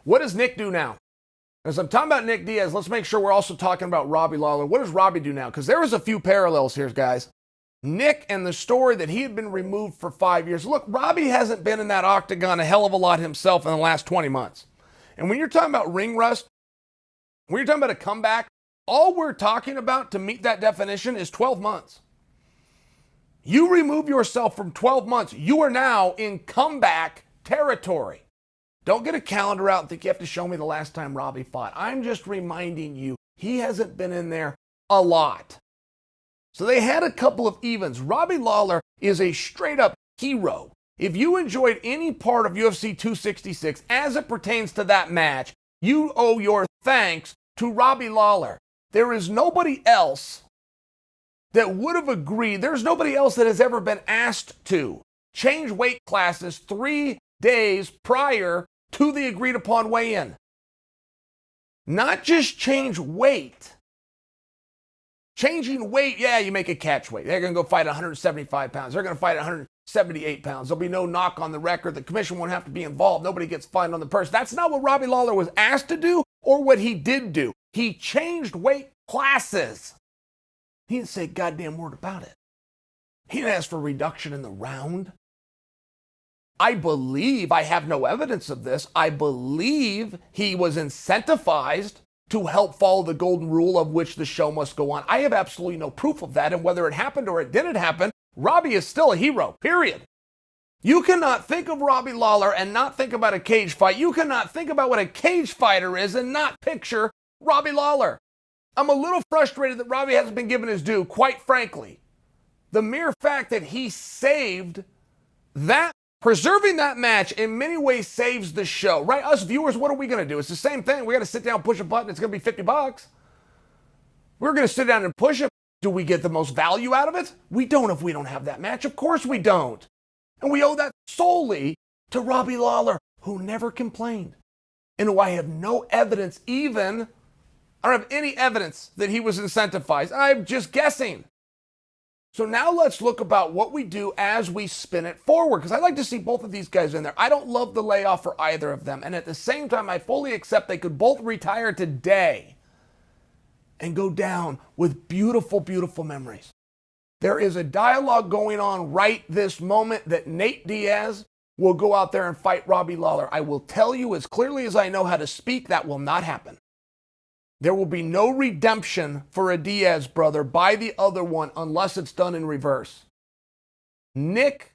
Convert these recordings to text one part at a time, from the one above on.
What does Nick do now? As I'm talking about Nick Diaz, let's make sure we're also talking about Robbie Lawler. What does Robbie do now? Because there was a few parallels here, guys. Nick and the story that he had been removed for 5 years. Look, Robbie hasn't been in that octagon a hell of a lot himself in the last 20 months. And when you're talking about ring rust, when you're talking about a comeback, all we're talking about to meet that definition is 12 months. You remove yourself from 12 months, you are now in comeback territory. Don't get a calendar out and think you have to show me the last time Robbie fought. I'm just reminding you, he hasn't been in there a lot. So they had a couple of evens. Robbie Lawler is a straight up hero. If you enjoyed any part of UFC 266 as it pertains to that match, you owe your thanks to Robbie Lawler. There is nobody else that would have agreed. There's nobody else that has ever been asked to change weight classes 3 days prior to the agreed upon weigh-in. Not just change weight. Changing weight, yeah, you make a catch weight. They're going to go fight 175 pounds. They're going to fight 178 pounds. There'll be no knock on the record. The commission won't have to be involved. Nobody gets fined on the purse. That's not what Robbie Lawler was asked to do or what he did do. He changed weight classes. He didn't say a goddamn word about it. He didn't ask for reduction in the round. I believe, I have no evidence of this, I believe he was incentivized to help follow the golden rule of which the show must go on. I have absolutely no proof of that, and whether it happened or it didn't happen, Robbie is still a hero, period. You cannot think of Robbie Lawler and not think about a cage fight. You cannot think about what a cage fighter is and not picture Robbie Lawler. I'm a little frustrated that Robbie hasn't been given his due, quite frankly. The mere fact that he saved that, preserving that match in many ways saves the show, right? Us viewers, what are we going to do? It's the same thing. We got to sit down, push a button. It's going to be $50. We're going to sit down and push it. Do we get the most value out of it? We don't if we don't have that match. Of course we don't. And we owe that solely to Robbie Lawler, who never complained. And who I have no evidence even, I don't have any evidence that he was incentivized. I'm just guessing. So now let's look about what we do as we spin it forward, because I like to see both of these guys in there. I don't love the layoff for either of them. And at the same time, I fully accept they could both retire today and go down with beautiful, beautiful memories. There is a dialogue going on right this moment that Nate Diaz will go out there and fight Robbie Lawler. I will tell you as clearly as I know how to speak, that will not happen. There will be no redemption for a Diaz brother by the other one unless it's done in reverse. Nick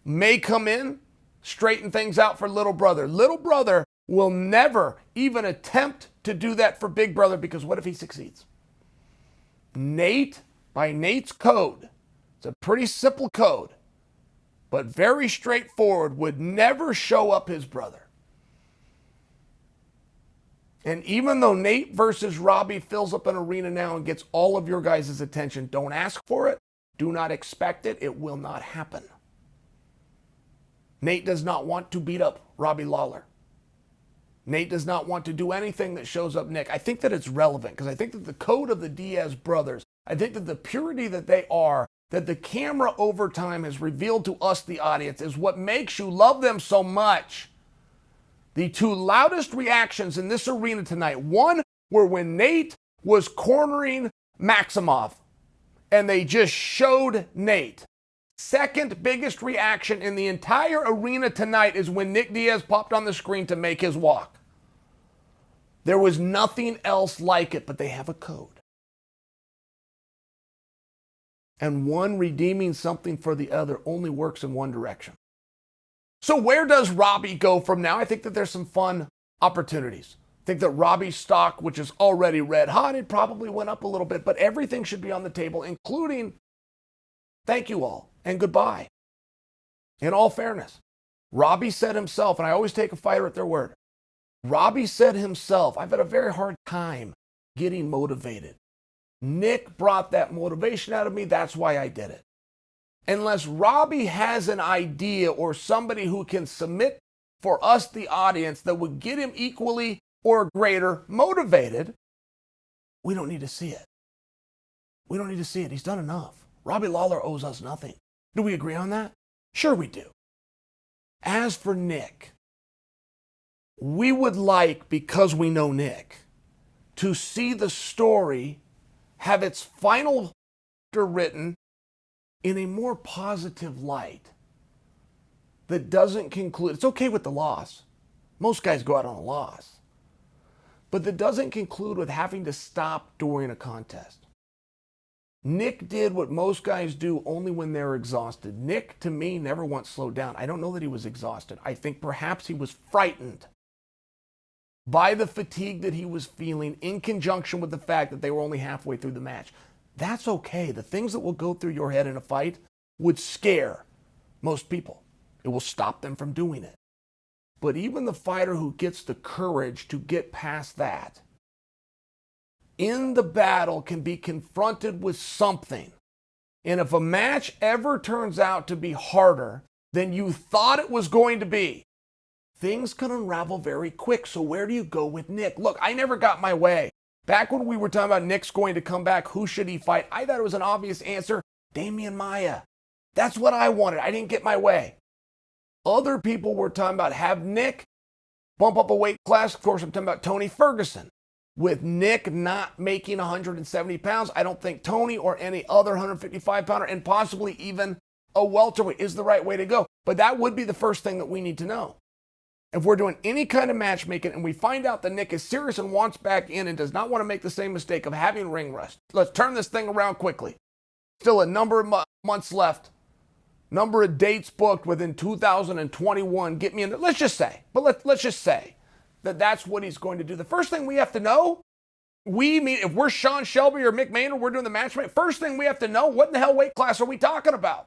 may come in, straighten things out for little brother. Little brother will never even attempt to do that for big brother, because what if he succeeds? Nate, by Nate's code, it's a pretty simple code, but very straightforward, would never show up his brother. And even though Nate versus Robbie fills up an arena now and gets all of your guys' attention, don't ask for it. Do not expect it. It will not happen. Nate does not want to beat up Robbie Lawler. Nate does not want to do anything that shows up Nick. I think that it's relevant because I think that the code of the Diaz brothers, I think that the purity that they are, that the camera over time has revealed to us, the audience, is what makes you love them so much. The two loudest reactions in this arena tonight, one were when Nate was cornering Maximov, and they just showed Nate. Second biggest reaction in the entire arena tonight is when Nick Diaz popped on the screen to make his walk. There was nothing else like it, but they have a code. And one redeeming something for the other only works in one direction. So where does Robbie go from now? I think that there's some fun opportunities. I think that Robbie's stock, which is already red hot, it probably went up a little bit, but everything should be on the table, including thank you all and goodbye. In all fairness, Robbie said himself, and I always take a fighter at their word, Robbie said himself, I've had a very hard time getting motivated. Nick brought that motivation out of me. That's why I did it. Unless Robbie has an idea or somebody who can submit for us, the audience, that would get him equally or greater motivated, we don't need to see it. We don't need to see it. He's done enough. Robbie Lawler owes us nothing. Do we agree on that? Sure we do. As for Nick, We would like, because we know Nick, to see the story have its final chapter written in a more positive light that doesn't conclude. It's okay with the loss. Most guys go out on a loss. But that doesn't conclude with having to stop during a contest. Nick did what most guys do only when they're exhausted. Nick, to me, never once slowed down. I don't know that he was exhausted. I think perhaps he was frightened by the fatigue that he was feeling in conjunction with the fact that they were only halfway through the match. That's okay. The things that will go through your head in a fight would scare most people. It will stop them from doing it. But even the fighter who gets the courage to get past that, in the battle can be confronted with something. And if a match ever turns out to be harder than you thought it was going to be, things can unravel very quick. So where do you go with Nick? Look, I never got my way. Back when we were talking about Nick's going to come back, who should he fight? I thought it was an obvious answer, Damian Maia. That's what I wanted. I didn't get my way. Other people were talking about have Nick bump up a weight class. Of course, I'm talking about Tony Ferguson. With Nick not making 170 pounds, I don't think Tony or any other 155-pounder, and possibly even a welterweight, is the right way to go. But that would be the first thing that we need to know. If we're doing any kind of matchmaking and we find out that Nick is serious and wants back in and does not want to make the same mistake of having ring rust, let's turn this thing around quickly. Still a number of months left. Number of dates booked within 2021. Get me in there. Let's just say that that's what he's going to do. The first thing we have to know, if we're Sean Shelby or Mick Maynard, we're doing the matchmaking. First thing we have to know, what in the hell weight class are we talking about?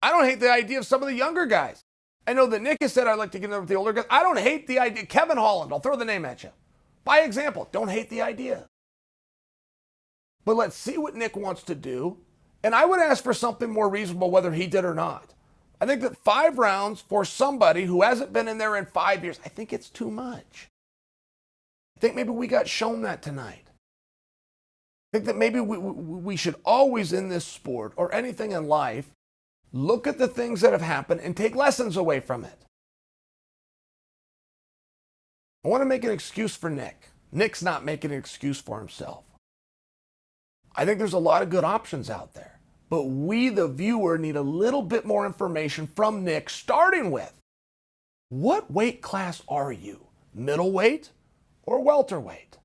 I don't hate the idea of some of the younger guys. I know that Nick has said I'd like to get in with the older guys. I don't hate the idea. Kevin Holland, I'll throw the name at you. By example, don't hate the idea. But let's see what Nick wants to do. And I would ask for something more reasonable whether he did or not. I think that 5 rounds for somebody who hasn't been in there in 5 years, I think it's too much. I think maybe we got shown that tonight. I think that maybe we should always in this sport or anything in life look at the things that have happened and take lessons away from it. I want to make an excuse for Nick. Nick's not making an excuse for himself. I think there's a lot of good options out there. But we, the viewer, need a little bit more information from Nick, starting with, what weight class are you? Middleweight or welterweight?